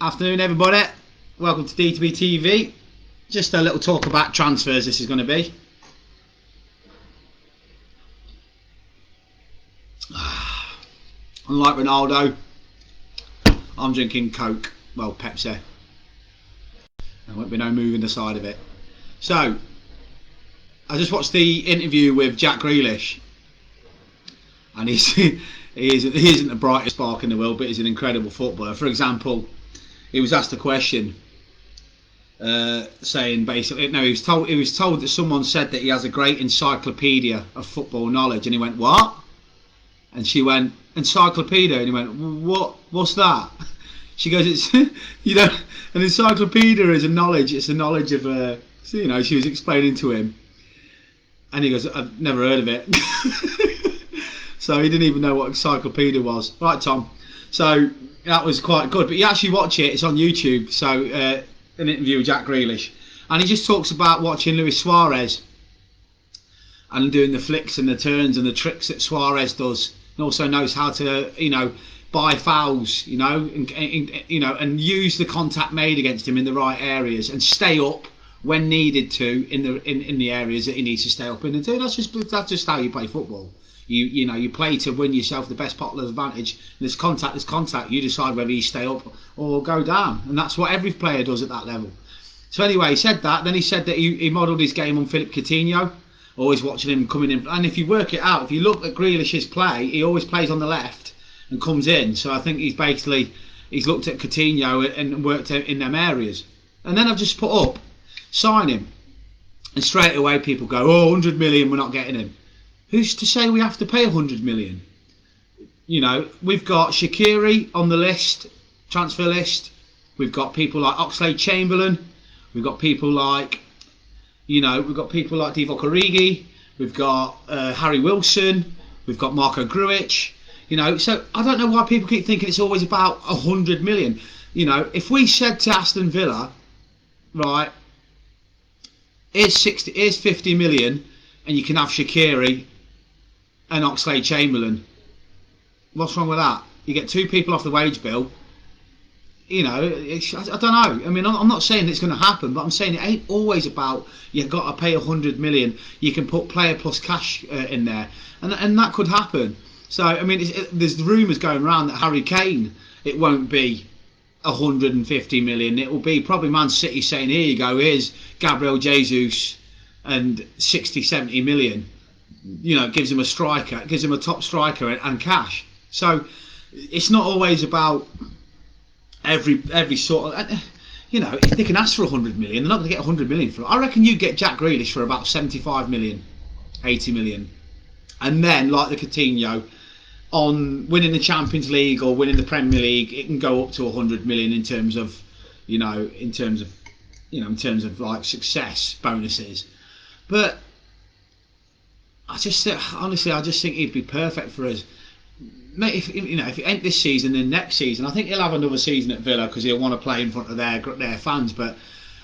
Afternoon, everybody. Welcome to DTBTV. Just a little talk about transfers. This is going to be. Unlike Ronaldo, I'm drinking Coke. Well, Pepsi. There won't be no moving the side of it. So, I just watched the interview with Jack Grealish, and he isn't the brightest spark in the world, but he's an incredible footballer. For example, he was asked a question, saying basically, no, he was told that someone said that he has a great encyclopedia of football knowledge, and he went, "What?" And she went, "Encyclopedia," and he went, "What's that?" She goes, "It's an encyclopedia is a knowledge. It's a knowledge of so, she was explaining to him, and he goes, "I've never heard of it." So he didn't even know what encyclopedia was. Right, Tom. So that was quite good. But you actually watch it. It's on YouTube. So an interview with Jack Grealish, and he just talks about watching Luis Suarez and doing the flicks and the turns and the tricks that Suarez does, and also knows how to buy fouls, and use the contact made against him in the right areas and stay up when needed to in the areas that he needs to stay up in and do. That's just how you play football. You play to win yourself the best possible advantage. There's contact. You decide whether you stay up or go down, and that's what every player does at that level. So anyway, he said that. Then he said that he modelled his game on Philippe Coutinho, always watching him coming in. And if you work it out, if you look at Grealish's play, he always plays on the left and comes in. So I think he's looked at Coutinho and worked in them areas. And then I've just put up, sign him, and straight away people go, "Oh, 100 million, we're not getting him." Who's to say we have to pay 100 million? We've got Shaqiri on the list, transfer list. We've got people like Oxlade-Chamberlain. We've got people like, Divock Origi. We've got Harry Wilson. We've got Marco Grujic. So I don't know why people keep thinking it's always about 100 million. If we said to Aston Villa, right, here's 50 million, and you can have Shaqiri and Oxlade-Chamberlain, what's wrong with that? You get two people off the wage bill. I don't know. I mean, I'm not saying it's going to happen, but I'm saying it ain't always about you've got to pay 100 million. You can put player plus cash in there, and that could happen. So I mean, there's rumours going around that Harry Kane, it won't be 150 million. It will be probably Man City saying, "Here you go. Here's Gabriel Jesus and 60-70 million." Gives him a striker, gives him a top striker and cash. So it's not always about every sort of, if they can ask for 100 million, they're not going to get 100 million for it. I reckon you get Jack Grealish for about 75 million, 80 million, and then like the Coutinho, on winning the Champions League or winning the Premier League, it can go up to 100 million in terms of like success bonuses. But I just think he'd be perfect for us. Mate, if it ain't this season, then next season. I think he'll have another season at Villa because he'll want to play in front of their fans. But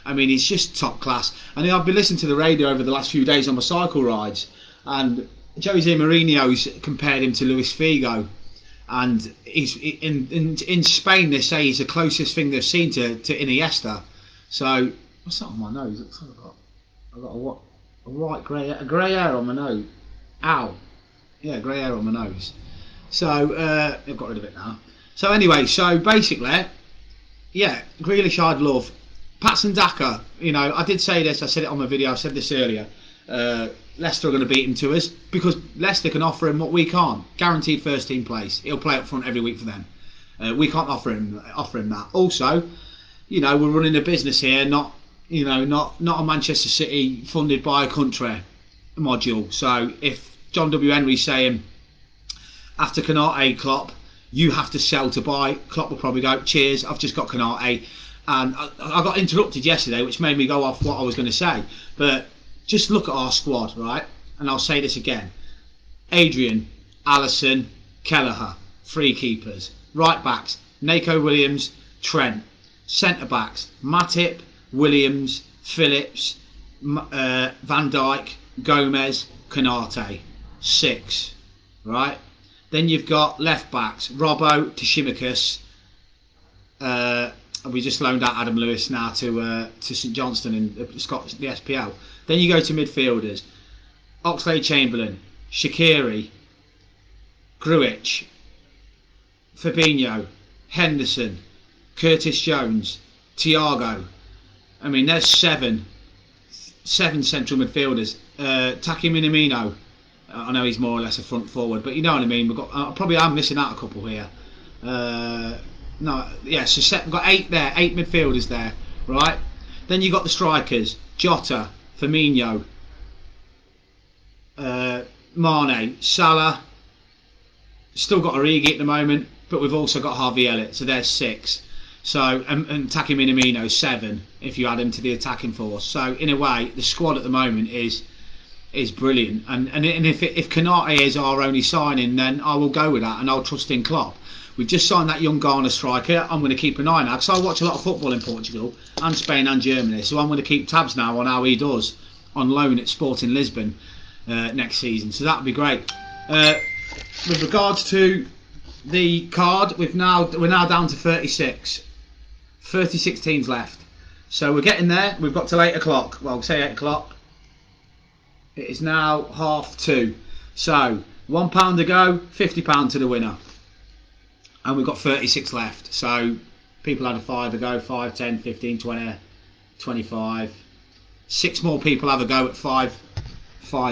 I mean, he's just top class. And I've been listening to the radio over the last few days on my cycle rides, and Jose Mourinho's compared him to Luis Figo, and he's in Spain. They say he's the closest thing they've seen to Iniesta. So what's that on my nose? Looks like I've got a white grey hair on my nose. Ow. Yeah, grey hair on my nose. So I've got rid of it now. So anyway, so basically, yeah, Grealish I'd love. Patson Daka, I did say this, I said it on my video, I said this earlier. Leicester are going to beat him to us because Leicester can offer him what we can't. Guaranteed first team place. He'll play up front every week for them. We can't offer him that. Also, we're running a business here, not a Manchester City funded by a country module. So if John W. Henry's saying after Canate, Klopp, you have to sell to buy, Klopp will probably go, "Cheers, I've just got Canate." And I got interrupted yesterday, which made me go off what I was going to say. But just look at our squad, right? And I'll say this again. Adrian, Alisson, Kelleher, three keepers. Right backs, Neco Williams, Trent. Centre backs, Matip, Williams, Phillips, Van Dijk, Gomez, Canate. 6, right? Then you've got left backs, Robbo, Tshimicus, we just loaned out Adam Lewis now to St Johnstone in the SPL. Then you go to midfielders: Oxlade-Chamberlain, Shaqiri, Gruitch, Fabinho, Henderson, Curtis Jones, Thiago. I mean, there's seven central midfielders. Taki Minamino. I know he's more or less a front forward, but you know what I mean. We've got probably I'm missing out a couple here. No, yeah, so we've got 8 there, 8 midfielders there, right? Then you got the strikers: Jota, Firmino, Mane, Salah. Still got Origi at the moment, but we've also got Harvey Elliott, so there's 6. So and Taki Minamino 7 if you add him to the attacking force. So in a way, the squad at the moment is brilliant. And if Konate is our only signing, then I will go with that, and I'll trust in Klopp. We've just signed that young Ghana striker. I'm going to keep an eye on that, because I watch a lot of football in Portugal and Spain and Germany, so I'm going to keep tabs now on how he does on loan at Sporting Lisbon next season. So that'd be great. With regards to the card, we're now down to 36 teams left, so we're getting there. We've got till 8 o'clock. Well, say 8 o'clock. It is now 2:30, so £1 to go, £50 to the winner, and we've got 36 left. So people had a 5 to go: 5, 10, 15, 20, 25. 6 more people have a go at 5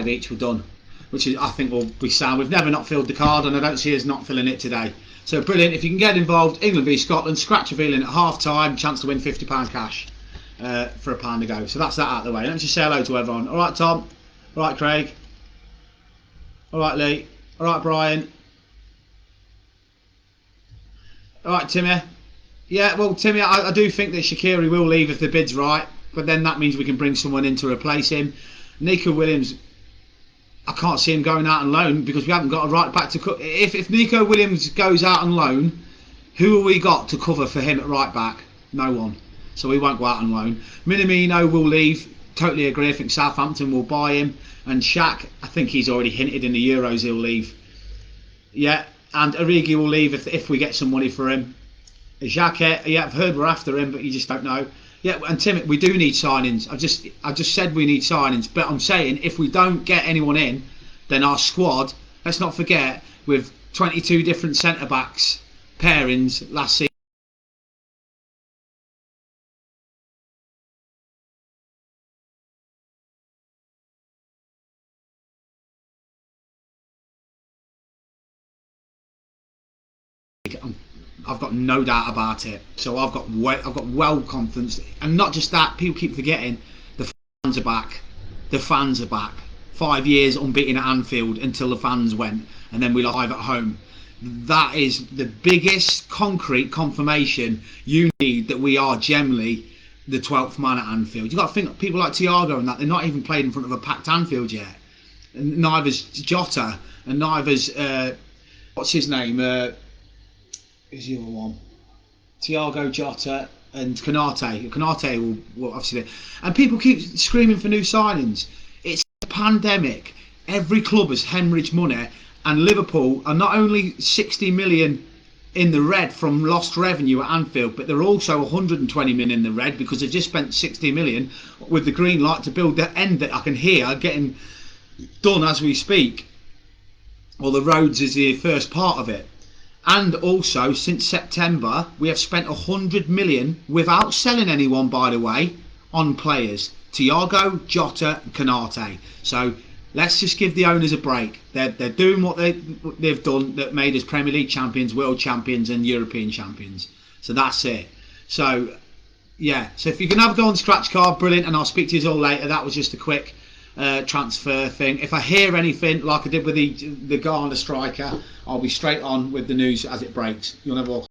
each. We're done, which is, I think, will be sound. We've never not filled the card, and I don't see us not filling it today. So brilliant. If you can get involved, England v Scotland, scratch a feeling at half time, chance to win £50 cash for £1 to go. So that's that out of the way. Let me just say hello to everyone. All right, Tom. All right, Craig. All right, Lee. All right, Brian. All right, Timmy. Yeah, well, Timmy, I do think that Shaqiri will leave if the bid's right, but then that means we can bring someone in to replace him. Nico Williams, I can't see him going out on loan, because we haven't got a right back to cover. If Nico Williams goes out on loan, who have we got to cover for him at right back? No one. So we won't go out on loan. Minamino will leave. Totally agree. I think Southampton will buy him. And Shaq, I think he's already hinted in the Euros he'll leave. Yeah, and Origi will leave if we get some money for him. Xhaka, yeah, I've heard we're after him, but you just don't know. Yeah, and Tim, we do need signings. I just said we need signings, but I'm saying if we don't get anyone in, then our squad, let's not forget, with 22 different centre backs pairings last season. I've got no doubt about it. So I've got well confidence, and not just that. People keep forgetting the fans are back. The fans are back. 5 years unbeaten at Anfield until the fans went, and then we live at home. That is the biggest concrete confirmation you need that we are generally the 12th man at Anfield. You've got to think people like Thiago and that, they're not even played in front of a packed Anfield yet. And neither's Jota, and neither's what's his name? Who's the other one? Thiago, Jota, and Konate. Konate will obviously be. And people keep screaming for new signings. It's a pandemic. Every club has hemorrhaged money, and Liverpool are not only 60 million in the red from lost revenue at Anfield, but they're also 120 million in the red because they've just spent 60 million with the green light to build the end that I can hear getting done as we speak. Well, the roads is the first part of it. And also, since September, we have spent 100 million without selling anyone, by the way, on players. Thiago, Jota, and Konate. So let's just give the owners a break. They're doing what they've done that made us Premier League champions, world champions, and European champions. So that's it. So yeah. So if you can have a go on scratch card, brilliant. And I'll speak to you all later. That was just a quick transfer thing. If I hear anything like I did with the Ghana striker, I'll be straight on with the news as it breaks. You'll never